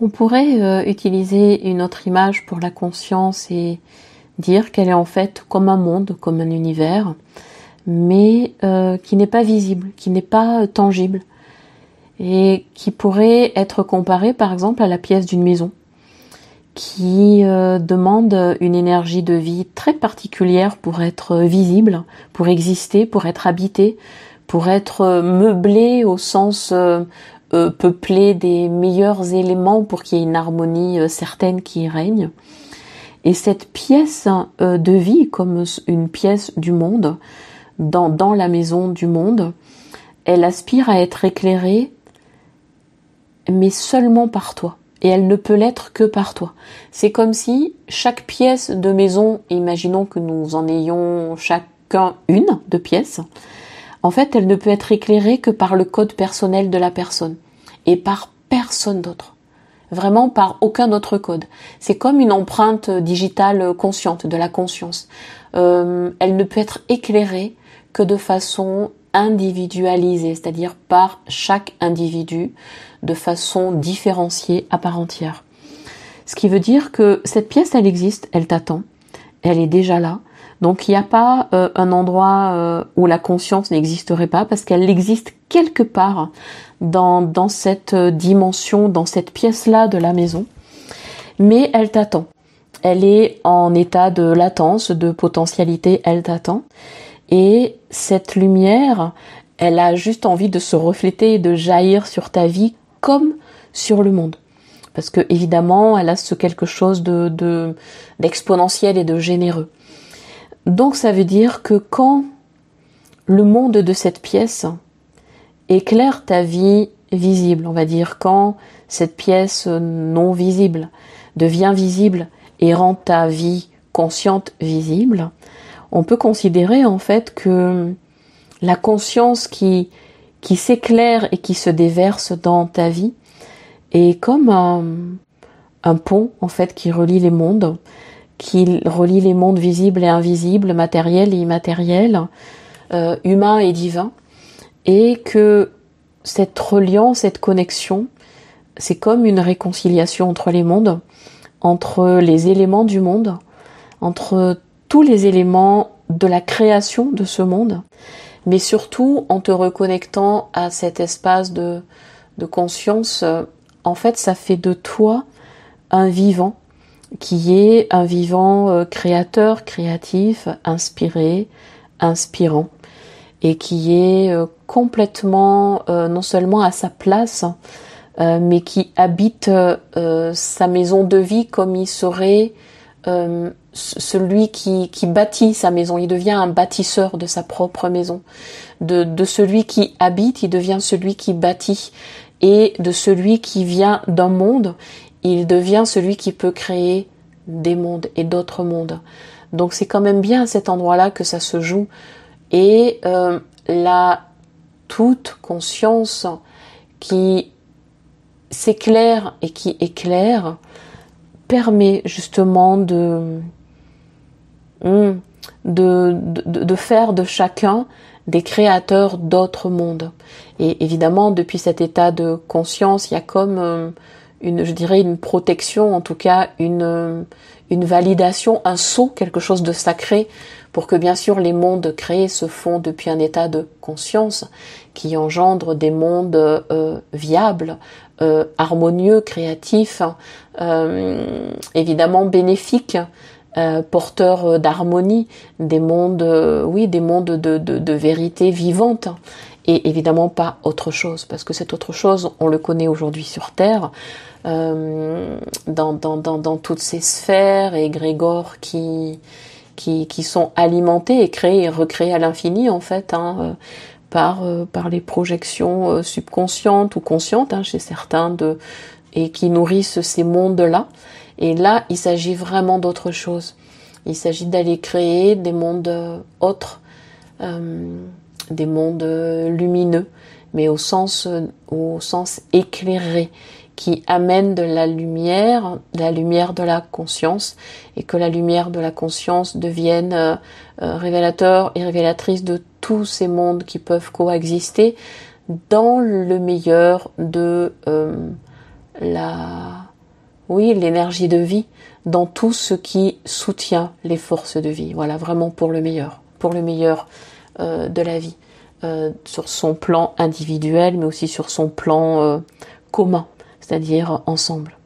On pourrait utiliser une autre image pour la conscience et dire qu'elle est en fait comme un monde, comme un univers, mais qui n'est pas visible, qui n'est pas tangible, et qui pourrait être comparée par exemple à la pièce d'une maison, qui demande une énergie de vie très particulière pour être visible, pour exister, pour être habitée, pour être meublée au sens peuplée des meilleurs éléments pour qu'il y ait une harmonie certaine qui règne. Et cette pièce de vie, comme une pièce du monde, dans la maison du monde, elle aspire à être éclairée, mais seulement par toi. Et elle ne peut l'être que par toi. C'est comme si chaque pièce de maison, imaginons que nous en ayons chacun une de pièces, en fait, elle ne peut être éclairée que par le code personnel de la personne et par personne d'autre. Vraiment par aucun autre code. C'est comme une empreinte digitale consciente, de la conscience. Elle ne peut être éclairée que de façon individualisée, c'est-à-dire par chaque individu, de façon différenciée à part entière. Ce qui veut dire que cette pièce, elle existe, elle t'attend, elle est déjà là. Donc il n'y a pas un endroit où la conscience n'existerait pas, parce qu'elle existe quelque part dans cette dimension, dans cette pièce-là de la maison. Mais elle t'attend. Elle est en état de latence, de potentialité, elle t'attend. Et cette lumière, elle a juste envie de se refléter et de jaillir sur ta vie comme sur le monde. Parce que évidemment, elle a ce quelque chose d'exponentiel et de généreux. Donc ça veut dire que quand le monde de cette pièce éclaire ta vie visible, on va dire, quand cette pièce non visible devient visible et rend ta vie consciente visible, on peut considérer en fait que la conscience qui s'éclaire et qui se déverse dans ta vie est comme un pont en fait qui relie les mondes, visibles et invisibles, matériels et immatériels, humains et divins, et que cette reliance, cette connexion, c'est comme une réconciliation entre les mondes, entre les éléments du monde, entre tous les éléments de la création de ce monde, mais surtout en te reconnectant à cet espace de conscience. En fait, ça fait de toi un vivant, qui est un vivant créateur, créatif, inspiré, inspirant, et qui est complètement non seulement à sa place, mais qui habite sa maison de vie comme il serait celui qui bâtit sa maison. Il devient un bâtisseur de sa propre maison. De celui qui habite, il devient celui qui bâtit. Et de celui qui vient d'un monde, il devient celui qui peut créer des mondes et d'autres mondes. Donc c'est quand même bien à cet endroit-là que ça se joue. Et la toute conscience qui s'éclaire et qui éclaire permet justement de faire de chacun des créateurs d'autres mondes. Et évidemment, depuis cet état de conscience, il y a comme une protection, en tout cas une validation, un saut, quelque chose de sacré, pour que bien sûr les mondes créés se font depuis un état de conscience qui engendre des mondes viables, harmonieux, créatifs, évidemment bénéfiques, porteurs d'harmonie, des mondes, des mondes de vérité vivante, et évidemment pas autre chose, parce que cette autre chose, on le connaît aujourd'hui sur Terre, dans toutes ces sphères et égrégores qui sont alimentés et créés et recréés à l'infini en fait, par les projections subconscientes ou conscientes chez certains, et qui nourrissent ces mondes-là. Et là, il s'agit vraiment d'autre chose. Il s'agit d'aller créer des mondes autres, des mondes lumineux, mais au sens éclairé, qui amène de la lumière de la conscience, et que la lumière de la conscience devienne révélateur et révélatrice de tous ces mondes qui peuvent coexister dans le meilleur de oui, l'énergie de vie dans tout ce qui soutient les forces de vie. Voilà, vraiment pour le meilleur de la vie, sur son plan individuel, mais aussi sur son plan commun, c'est-à-dire ensemble.